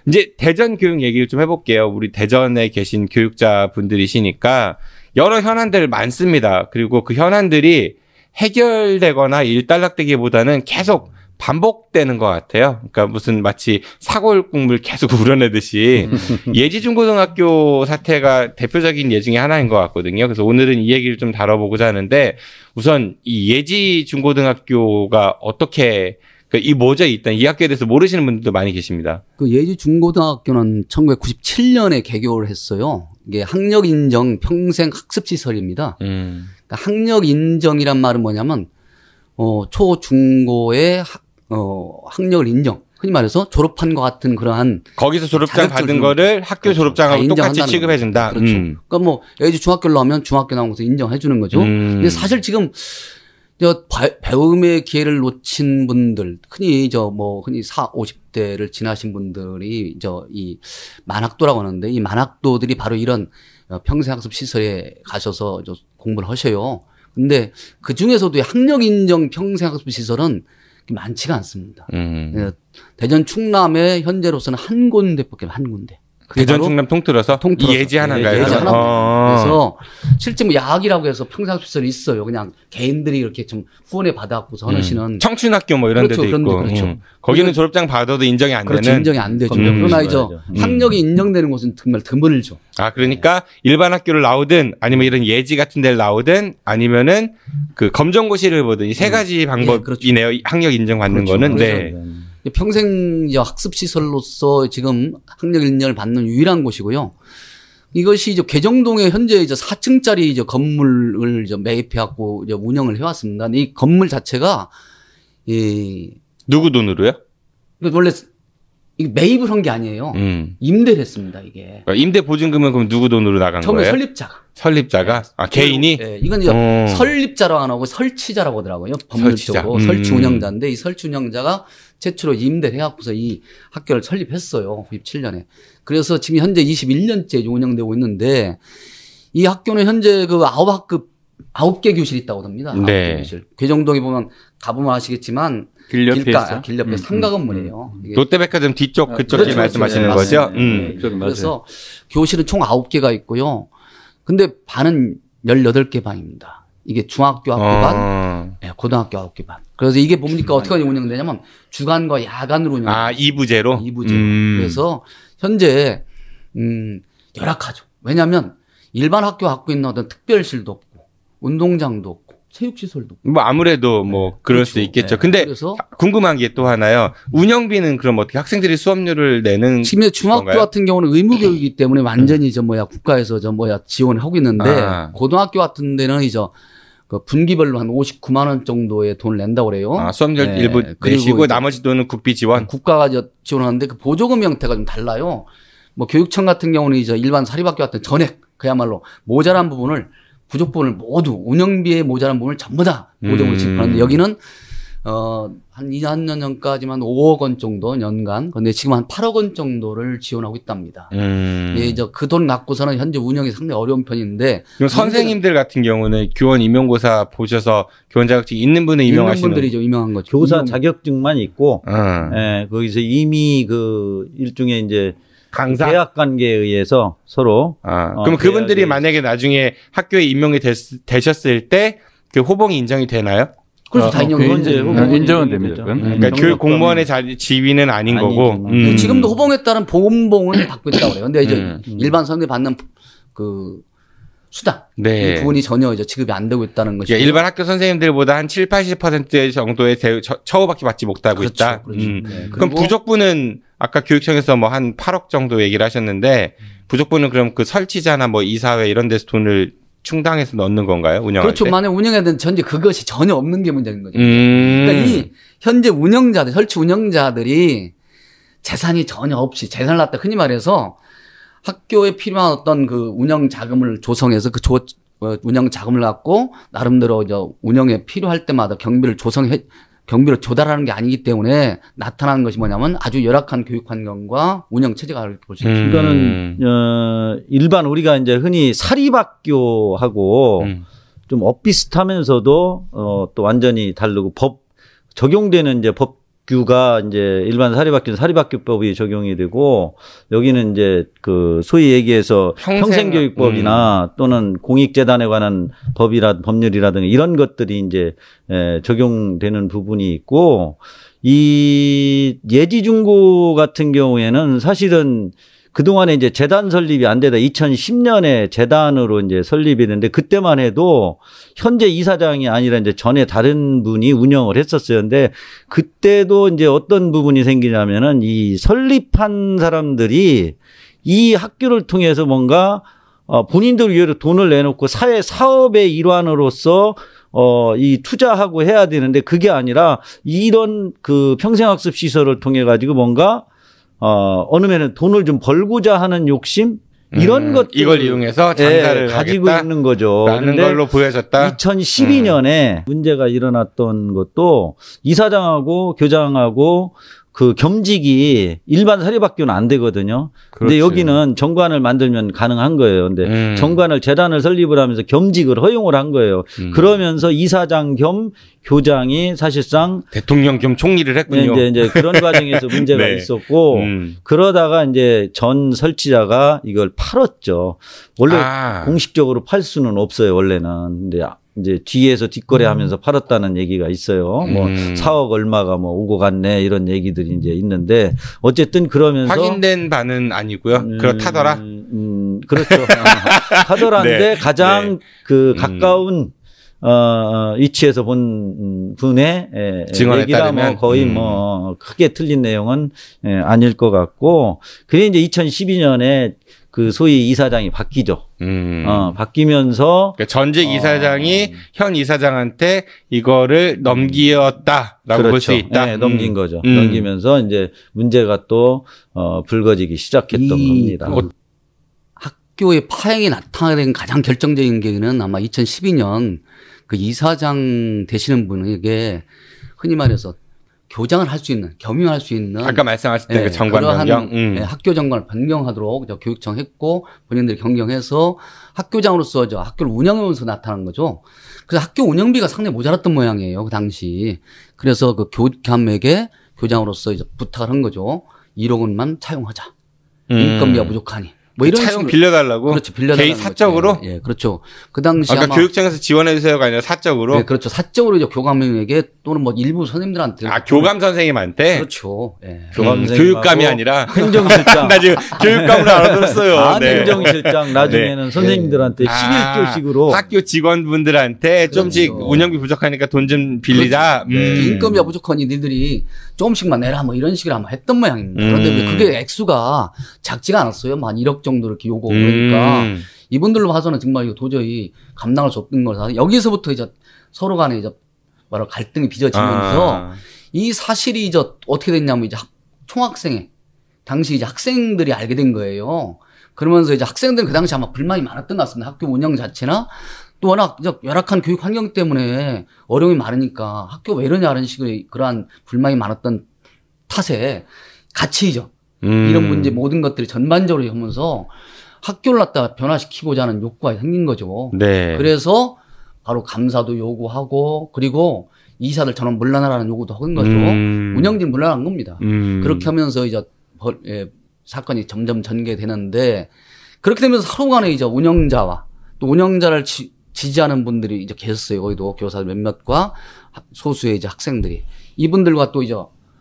이제 대전 교육 얘기를 좀 해볼게요. 우리 대전에 계신 교육자 분들이시니까 여러 현안들 많습니다. 그리고 그 현안들이 해결되거나 일단락되기보다는 계속 반복되는 것 같아요. 그러니까 무슨 마치 사골국물 계속 우려내듯이 예지중고등학교 사태가 대표적인 예 중에 하나인 것 같거든요. 그래서 오늘은 이 얘기를 좀 다뤄보고자 하는데 우선 이 예지중고등학교가 어떻게 이 뭐죠? 일단 이 학교에 대해서 모르시는 분들도 많이 계십니다. 그 예지중고등학교는 1997년에 개교를 했어요. 이게 학력 인정 평생 학습 시설입니다. 그러니까 학력 인정이란 말은 뭐냐면 초, 중고의 학력을 인정. 흔히 말해서 졸업한 것 같은 그러한 거기서 졸업장 받은 거를 학교 졸업장하고 똑같이 취급해준다. 그렇죠. 그러니까 뭐 예지 중학교로 나오면 중학교 나온 것을 인정해주는 거죠. 근데 사실 지금 배움의 기회를 놓친 분들, 흔히 흔히 50대를 지나신 분들이 이 만학도라고 하는데 이 만학도들이 바로 이런 평생학습 시설에 가셔서 공부를 하셔요. 근데 그 중에서도 학력 인정 평생학습 시설은 많지가 않습니다. 대전 충남에 현재로서는 한 군데밖에 한 군데. 대전 충남 통틀어서 이 예지 하나인가요? 예지 하나. 그래서 실제 뭐 야학이라고 해서 평생학습 시설이 있어요. 그냥 개인들이 이렇게 좀 후원에 받아갖고서 하시는 청춘학교 뭐 이런 그렇죠, 데도 있고. 그렇죠. 거기는 졸업장 받아도 인정이 안 그렇죠, 되는. 인정이 안 되죠. 그러나 이제 학력이 인정되는 곳은 정말 드물죠. 아, 그러니까 일반 학교를 나오든 아니면 이런 예지 같은 데를 나오든 아니면은 그 검정고시를 보든 이 세 가지 방법이네요. 그렇죠. 학력 인정받는 거는. 네. 평생 학습 시설로서 지금 학력 인정을 받는 유일한 곳이고요. 이것이 이제 괴정동에 현재 이제 4층짜리 이제 건물을 이제 매입해갖고 이제 운영을 해왔습니다. 이 건물 자체가 누구 돈으로요? 원래 매입을 한 게 아니에요. 임대를 했습니다, 이게. 그러니까 임대 보증금은 그럼 누구 돈으로 나간 처음에 거예요? 설립자가. 아, 개인이? 네, 이건 이제 설립자라고 안 하고 설치자라고 하더라고요. 법률적으로. 설치 운영자인데 이 설치 운영자가 최초로 임대를 해갖고서 이 학교를 설립했어요. 97년에. 그래서 지금 현재 21년째 운영되고 있는데 이 학교는 현재 그 9개 교실이 있다고 합니다. 네. 9개 교실. 괴정동에 보면 가보면 아시겠지만 길 옆에 상가 건물이에요. 롯데백화점 뒤쪽 그쪽 길 말씀하시는 거죠? 그래서 교실은 총 9개가 있고요. 근데 반은 18개 반입니다. 이게 중학교 학교 반, 고등학교 9개 반. 그래서 이게 뭡니까? 어떻게 운영되냐면 주간과 야간으로 운영. 아, 2부제로? 2부제로. 그래서 현재 열악하죠. 왜냐하면 일반 학교 갖고 있는 어떤 특별실도 없고 운동장도 없고 체육시설도 없고. 뭐 아무래도 뭐 그럴 수 있겠죠. 근데 궁금한 게 또 하나요. 운영비는 그럼 어떻게 학생들이 수업료를 내는 지금 중학교 건가요? 같은 경우는 의무교육이기 때문에 완전히 국가에서 지원을 하고 있는데 고등학교 같은 데는 이제 그 분기별로 한 59만 원 정도의 돈을 낸다고 그래요. 아, 수업료 일부 내시고 나머지 돈은 국비 지원? 국가가 지원하는데 그 보조금 형태가 좀 달라요. 뭐 교육청 같은 경우는 이제 일반 사립학교 같은 전액 그야말로 모자란 부분을 부족 부분을 모두 운영비에 모자란 부분을 전부 다 보조금을 지급하는데 여기는 한 2년 전까지만 5억 원 정도 연간. 근데 지금 한 8억 원 정도를 지원하고 있답니다. 이제 그 돈 갖고서는 현재 운영이 상당히 어려운 편인데. 그럼 선생님들 같은 경우는 교원 임용고사 보셔서 교원 자격증 있는 분을 임용하시는 분들이죠. 임용한 거죠. 교사 자격증만 있고, 거기서 이미 그 일종의 이제 강사 계약 관계에 의해서 서로. 그럼 그분들이 만약에 나중에 학교에 임용이 되셨을 때 그 호봉이 인정이 되나요? 그래서 다 인정은 됩니다. 그러니까 교육 공무원의 지위는 아닌 거고. 지금도 호봉에 따른 보험봉은 받고 있다고 그래요. 근데 이제 일반 사람들이 받는 그 수당 이 부분이 전혀 이제 지급이 안 되고 있다는 것이죠. 일반 학교 선생님들보다 한 7, 80% 정도의 처우밖에 받지 못하고 있다. 그럼 부족분은 아까 교육청에서 뭐 한 8억 정도 얘기를 하셨는데 부족분은 그럼 그 설치자나 뭐 이사회 이런 데서 돈을 충당해서 넣는 건가요? 운영할 그렇죠. 때? 만약 운영해야 되는 전제 그것이 전혀 없는 게 문제인 거죠. 그러니까 이 현재 운영자들, 설치 운영자들이 재산이 전혀 없이 재산을 갖다 흔히 말해서 학교에 필요한 어떤 그 운영 자금을 조성해서 그 운영 자금을 갖고 나름대로 운영에 필요할 때마다 경비를 조달하는 게 아니기 때문에 나타나는 것이 뭐냐면 아주 열악한 교육 환경과 운영 체제가 이렇게 볼 수 있습니다. 그러니까는 일반 우리가 이제 흔히 사립학교하고 좀 엇비슷하면서도 또 완전히 다르고 적용되는 이제 법규가 이제 일반 사립학교는 사립학교법이 적용이 되고 여기는 이제 그 소위 얘기해서 평생교육법이나 또는 공익재단에 관한 법률이라든가 이런 것들이 이제 적용되는 부분이 있고 이 예지중고 같은 경우에는 사실은 그동안에 이제 재단 설립이 안 되다 2010년에 재단으로 이제 설립이 됐는데 그때만 해도 현재 이사장이 아니라 이제 전에 다른 분이 운영을 했었어요. 근데 그때도 이제 어떤 부분이 생기냐면은 이 설립한 사람들이 이 학교를 통해서 뭔가 본인들 위해서 돈을 내놓고 사회 사업의 일환으로서 이 투자하고 해야 되는데 그게 아니라 이런 그 평생학습 시설을 통해 가지고 뭔가 어느 면은 돈을 좀 벌고자 하는 욕심 이런 것들 이걸 이용해서 장사를 가지고 있는 거죠. 라는 걸로 보여졌다. 2012년에 문제가 일어났던 것도 이사장하고 교장하고 그 겸직이 일반 사립학교는 안 되거든요. 근데 그렇지. 여기는 정관을 만들면 가능한 거예요. 근데 정관을 재단을 설립을 하면서 겸직을 허용을 한 거예요. 그러면서 이사장 겸 교장이 사실상 대통령 겸 총리를 했군요. 이제 그런 과정에서 문제가 네. 있었고 그러다가 이제 전 설치자가 이걸 팔았죠. 원래 공식적으로 팔 수는 없어요. 원래는. 근데 이제 뒤에서 뒷거래하면서 팔았다는 얘기가 있어요. 뭐 4억 얼마가 뭐 오고 갔네 이런 얘기들이 이제 있는데 어쨌든 그러면서 확인된 바는 아니고요. 그렇다더라. 그렇죠. 하더라인데 네. 가장 네. 그 가까운 위치에서 본 분의 증언에 얘기라 따르면 뭐 거의 뭐 크게 틀린 내용은 아닐 것 같고 그게 이제 2012년에 그 소위 이사장이 바뀌죠. 바뀌면서 그러니까 전직 이사장이 현 이사장한테 이거를 넘기었다라고 그렇죠. 볼 수 있다. 네, 넘긴 거죠. 넘기면서 이제 문제가 또 불거지기 시작했던 겁니다. 학교의 파행이 나타낸 가장 결정적인 계기는 아마 2012년 그 이사장 되시는 분에게 흔히 말해서 교장을 할 수 있는, 겸임할 수 있는 아까 말씀하실 때 그 정관 변경, 학교 정관을 변경하도록 교육청 했고 본인들이 변경해서 학교장으로서 학교를 운영하면서 나타난 거죠. 그래서 학교 운영비가 상당히 모자랐던 모양이에요, 그 당시. 그래서 그 교감에게 교장으로서 이제 부탁을 한 거죠. 1억 원만 차용하자. 인건비가 부족하니. 뭐 이런 차용 빌려달라고? 그렇죠. 빌려달라고. 개인 사적으로? 예, 그렇죠. 그 당시 아까 교육청에서 지원해주세요가 아니라 사적으로? 네, 그렇죠. 사적으로 이제 교감에게 또는 뭐 일부 선생님들한테. 교감 선생님한테? 그렇죠. 예. 교육감이 아니라? 행정실장. 나 지금 교육감으로 알아들었어요. 네. 행정실장 나중에는 네. 선생님들한테 11조씩으로. 학교 직원분들한테 좀씩 운영비 부족하니까 돈 좀 빌리자. 그렇죠. 인건비가 부족하니 니들이 조금씩만 내라 뭐 이런 식으로 아마 했던 모양입니다. 그런데 그게 액수가 작지가 않았어요. 한 1억 정도 이렇게 요구하고 그러니까 이분들로 봐서는 정말 이거 도저히 감당할 수 없는 거라서 여기서부터 이제 서로 간에 이제 뭐라 갈등이 빚어지면서 이 사실이 이제 어떻게 됐냐면 이제 총학생회 당시 이제 학생들이 알게 된 거예요. 그러면서 이제 학생들은 그 당시 아마 불만이 많았던 것 같습니다. 학교 운영 자체나 또 워낙 열악한 교육 환경 때문에 어려움이 많으니까 학교 왜 이러냐는 식의 그러한 불만이 많았던 탓에 가치이죠. 이런 문제 모든 것들이 전반적으로 하면서 학교를 갖다 변화시키고자 하는 욕구가 생긴 거죠. 네. 그래서 바로 감사도 요구하고 그리고 이사들 전원 물러나라는 요구도 한 거죠. 운영진 물러난 겁니다. 그렇게 하면서 이제 사건이 점점 전개되는데 그렇게 되면서 서로 간에 이제 운영자와 또 운영자를 지지하는 분들이 이제 계셨어요. 거기도 교사들 몇몇과 소수의 이제 학생들이 이분들과 또 이제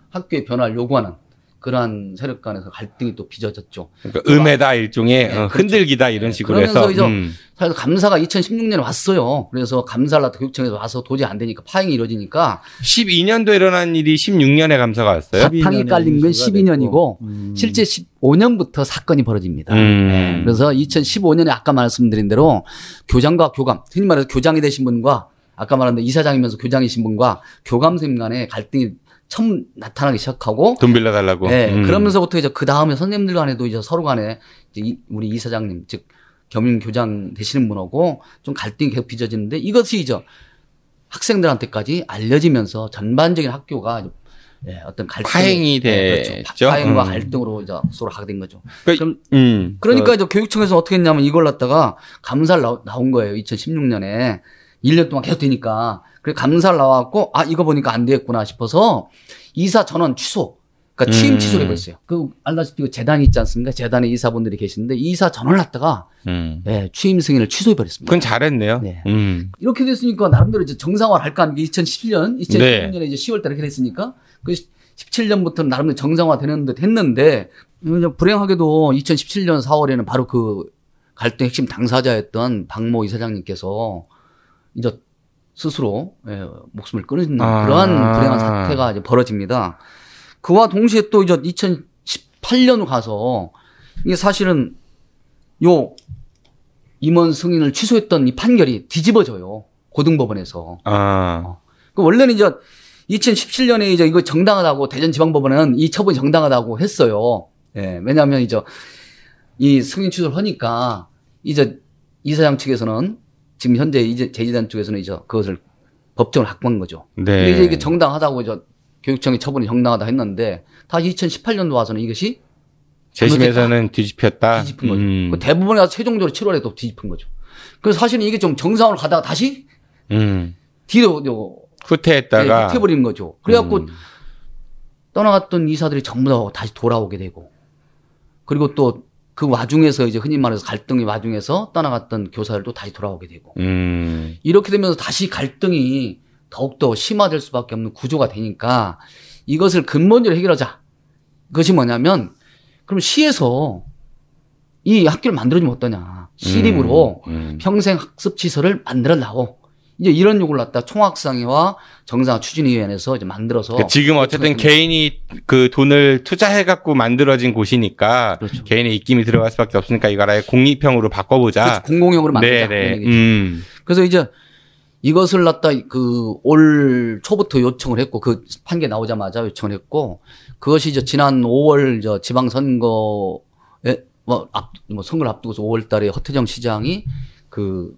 학교의 변화를 요구하는 그러한 세력 간에서 갈등이 또 빚어졌죠. 그러니까 음해다 일종의 흔들기다 이런 식으로 그러면서 해서. 이제 사실 감사가 2016년에 왔어요. 그래서 감사를 하다 교육청에서 와서 도저히 안 되니까 파행이 이루어지니까 12년도에 일어난 일이 16년에 감사가 왔어요. 사탕이 깔린 건 12년이고 실제 15년부터 사건이 벌어집니다. 네. 그래서 2015년에 아까 말씀드린 대로 교장과 교감, 흔히 말해서 교장이 되신 분과 아까 말한 대로 이사장이면서 교장이신 분과 교감 선생님 간의 갈등이 처음 나타나기 시작하고 돈 빌려달라고. 네, 그러면서부터 이제 그 다음에 선생님들 간에도 이제 서로 간에 이제 우리 이사장님 즉 겸임 교장 되시는 분하고 좀 갈등이 계속 빚어지는데 이것이 이제 학생들한테까지 알려지면서 전반적인 학교가 어떤 갈등 파행이 됐죠. 그렇죠. 파행과 갈등으로 이제 서로 하게 된 거죠. 그러니까 이제 교육청에서 어떻게 했냐면 이걸 갖다가 감사를 나온 거예요. 2016년에 1년 동안 계속 되니까. 그래서 감사를 나왔고, 이거 보니까 안 되겠구나 싶어서 이사 전원 취소. 그러니까 취임 취소를 해버렸어요. 알다시피 그 재단이 있지 않습니까? 재단에 이사분들이 계시는데 이사 전원을 갖다가 취임 승인을 취소해버렸습니다. 그건 잘했네요. 네. 이렇게 됐으니까 나름대로 이제 정상화를 할까 하는 게 2016년에 이제 10월 달에 이렇게 됐으니까 그 17년부터는 나름대로 정상화 되는 듯 했는데 불행하게도 2017년 4월에는 바로 그 갈등 핵심 당사자였던 박모 이사장님께서 이제 스스로 목숨을 끊는 그러한 불행한 사태가 이제 벌어집니다. 그와 동시에 또 이제 2018년 가서 이게 사실은 요 임원 승인을 취소했던 이 판결이 뒤집어져요. 고등법원에서. 원래는 이제 2017년에 이제 이거 정당하다고 대전지방법원은 이 처분이 정당하다고 했어요. 왜냐하면 이제 이 승인 취소를 하니까 이제 이사장 측에서는 지금 현재 이제 제지단 쪽에서는 이제 그것을 법정을 확보한 거죠. 근데 이제 이게 정당하다고 이제 교육청이 처분이 정당하다 했는데 다시 2018년도 와서는 이것이 재심에서는 뒤집혔다. 뒤집은 거죠. 대부분이 와서 최종적으로 7월에 또 뒤집은 거죠. 그래서 사실은 이게 좀 정상으로 가다가 다시 뒤로 후퇴했다가 후퇴해버리는 거죠. 그래갖고 떠나갔던 이사들이 전부 다 다시 돌아오게 되고 그리고 또 그 와중에서 이제 흔히 말해서 갈등의 와중에서 떠나갔던 교사들도 다시 돌아오게 되고 이렇게 되면서 다시 갈등이 더욱더 심화될 수밖에 없는 구조가 되니까 이것을 근본적으로 해결하자. 그것이 뭐냐면 그럼 시에서 이 학교를 만들어주면 어떠냐. 시립으로 평생 학습 시설을 만들어라고. 이제 이런 요구를 갖다 총학상회와 정상화 추진위원회에서 이제 만들어서. 그러니까 지금 어쨌든 개인이 그 돈을 투자해갖고 만들어진 곳이니까 그렇죠. 개인의 입김이 들어갈 수밖에 없으니까 이걸 아예 공립형으로 바꿔보자. 그렇죠. 공공형으로 만들자. 그래서 이제 이것을 갖다 그 올 초부터 요청을 했고 그 판결 나오자마자 요청을 했고 그것이 이제 지난 5월 저 지방선거에 선거를 앞두고서 5월 달에 허태정 시장이 그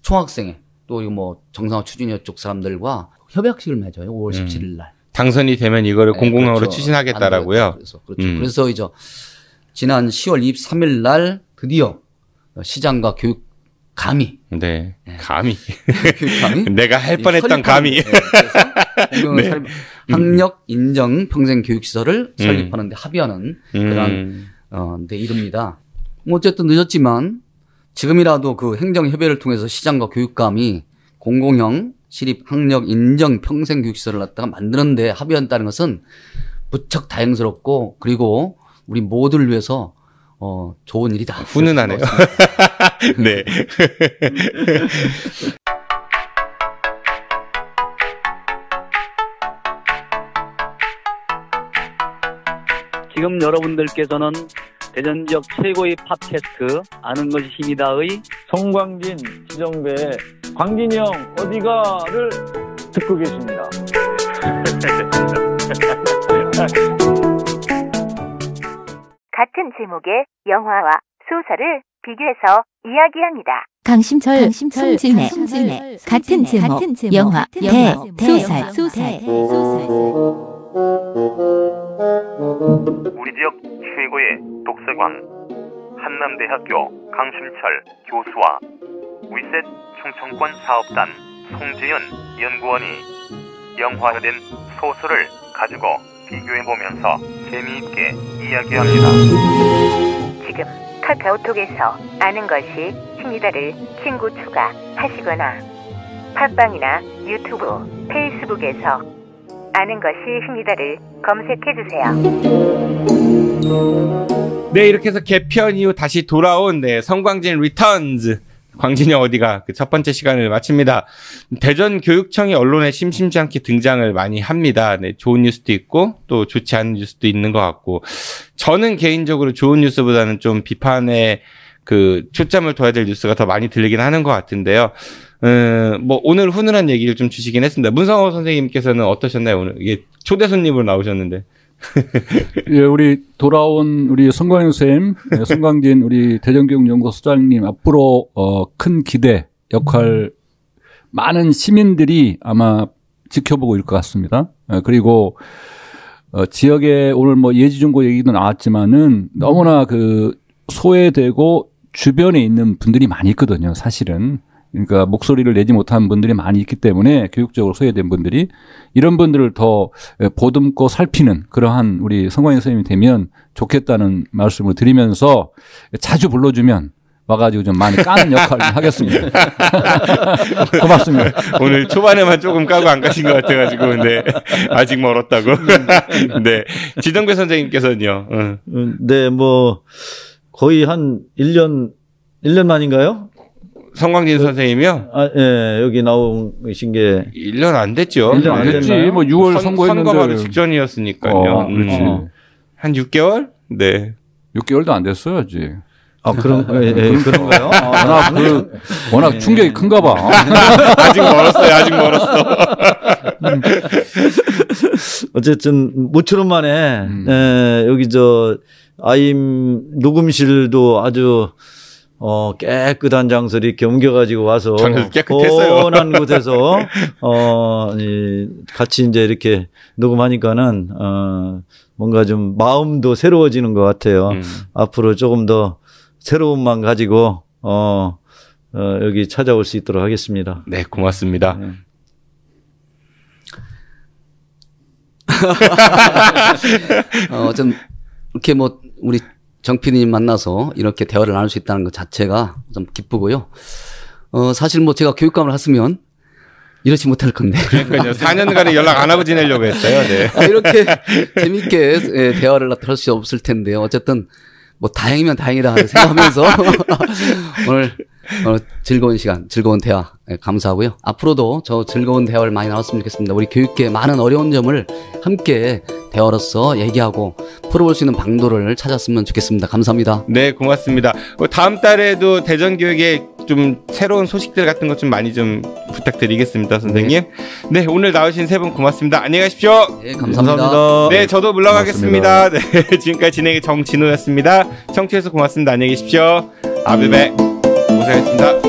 총학생회 또 이거 뭐 정상화 추진위원 쪽 사람들과 협약식을 맺어요. 5월 17일 날. 당선이 되면 이거를 공공형으로 그렇죠. 추진하겠다라고요. 그래서 이제 지난 10월 23일 날 드디어 시장과 교육 감히. 네. 감히. 감히. 내가 할 뻔했던 감히. 그래서 학력 인정 평생 교육시설을 설립하는데 합의하는 그런 데 이릅니다. 어쨌든 늦었지만 지금이라도 그 행정협의를 통해서 시장과 교육감이 공공형 시립 학력 인정 평생 교육시설을 갖다가 만드는데 합의한다는 것은 무척 다행스럽고 그리고 우리 모두를 위해서 좋은 일이다. 훈훈하네요. 네. 지금 여러분들께서는 대전 지역 최고의 팟캐스트 아는 것이 힘이다의 송광진, 지정배, 광진이 형 어디가를 듣고 계십니다. 같은 제목의 영화와 소설을 비교해서 이야기합니다. 강심철, 송진의 같은 제목 영화 소설. 우리 지역 최고의 독서관 한남대학교 강심철 교수와 위셋 충청권 사업단 송지연 연구원이 영화화된 소설을 가지고 비교해보면서 재미있게 이야기합니다. 지금 카카오톡에서 아는 것이 힘이다를 친구 추가하시거나 팟빵이나 유튜브, 페이스북에서 아는 것이 힘이다를 검색해주세요. 네, 이렇게 해서 개편 이후 다시 돌아온 성광진 리턴즈 광진이 어디가 그 첫 번째 시간을 마칩니다. 대전교육청이 언론에 심심치 않게 등장을 많이 합니다. 네, 좋은 뉴스도 있고 또 좋지 않은 뉴스도 있는 것 같고 저는 개인적으로 좋은 뉴스보다는 좀 비판에 그 초점을 둬야 될 뉴스가 더 많이 들리긴 하는 것 같은데요. 뭐 오늘 훈훈한 얘기를 좀 주시긴 했습니다. 문성호 선생님께서는 어떠셨나요? 오늘 이게 초대 손님으로 나오셨는데. 예, 우리 돌아온 우리 송광진 쌤, 송광진 우리 대전교육연구소장님 앞으로 큰 기대 역할 많은 시민들이 아마 지켜보고 있을 것 같습니다. 그리고 지역에 오늘 뭐 예지중고 얘기도 나왔지만은 너무나 그 소외되고 주변에 있는 분들이 많이 있거든요, 사실은. 그러니까 목소리를 내지 못한 분들이 많이 있기 때문에 교육적으로 소외된 분들이 이런 분들을 더 보듬고 살피는 그러한 우리 성광진 선생님이 되면 좋겠다는 말씀을 드리면서 자주 불러주면 와가지고 좀 많이 까는 역할을 하겠습니다. 고맙습니다. 오늘 초반에만 조금 까고 안 가신 것 같아가지고, 네. 아직 멀었다고. 네. 지정배 선생님께서는요. 네, 뭐, 거의 한 1년 만인가요? 성광진 선생님이요? 아, 예, 여기 나오신 게. 1년 안 됐죠. 1년 안 됐지. 뭐 6월 선거했는데. 선거 바로 직전이었으니까요. 그렇지. 한 6개월? 네. 6개월도 안 됐어요, 아직. 아, 그런가요? 워낙 충격이 큰가 봐. 아직 멀었어. 어쨌든, 모처럼 만에, 여기 아임 녹음실도 아주, 깨끗한 장소를 이렇게 옮겨가지고 와서 깨끗했어요. 혼한 곳에서 같이 이제 이렇게 녹음하니까는 뭔가 좀 마음도 새로워지는 것 같아요. 앞으로 조금 더 새로움만 가지고 여기 찾아올 수 있도록 하겠습니다. 네, 고맙습니다. 네. 좀 이렇게 뭐 우리 정 PD님 만나서 이렇게 대화를 나눌 수 있다는 것 자체가 좀 기쁘고요. 사실 뭐 제가 교육감을 했으면 이러지 못할 건데. 그러니까요. 4년간은 연락 안 하고 지내려고 했어요. 네. 이렇게 재밌게 대화를 할 수 없을 텐데요. 어쨌든 뭐 다행이면 다행이다 생각하면서 오늘 즐거운 시간, 즐거운 대화 감사하고요. 앞으로도 저 즐거운 대화를 많이 나눴으면 좋겠습니다. 우리 교육계의 많은 어려운 점을 함께 대화로서 얘기하고 풀어볼 수 있는 방도를 찾았으면 좋겠습니다. 감사합니다. 네, 고맙습니다. 다음 달에도 대전교육에 좀 새로운 소식들 같은 것 좀 많이 좀 부탁드리겠습니다, 선생님. 네, 오늘 나오신 세 분 고맙습니다. 안녕히 가십시오. 네, 감사합니다. 네, 저도 물러가겠습니다. 네, 지금까지 진행의 정진우였습니다. 청취해서 고맙습니다. 안녕히 계십시오. 아베베. 고생했습니다.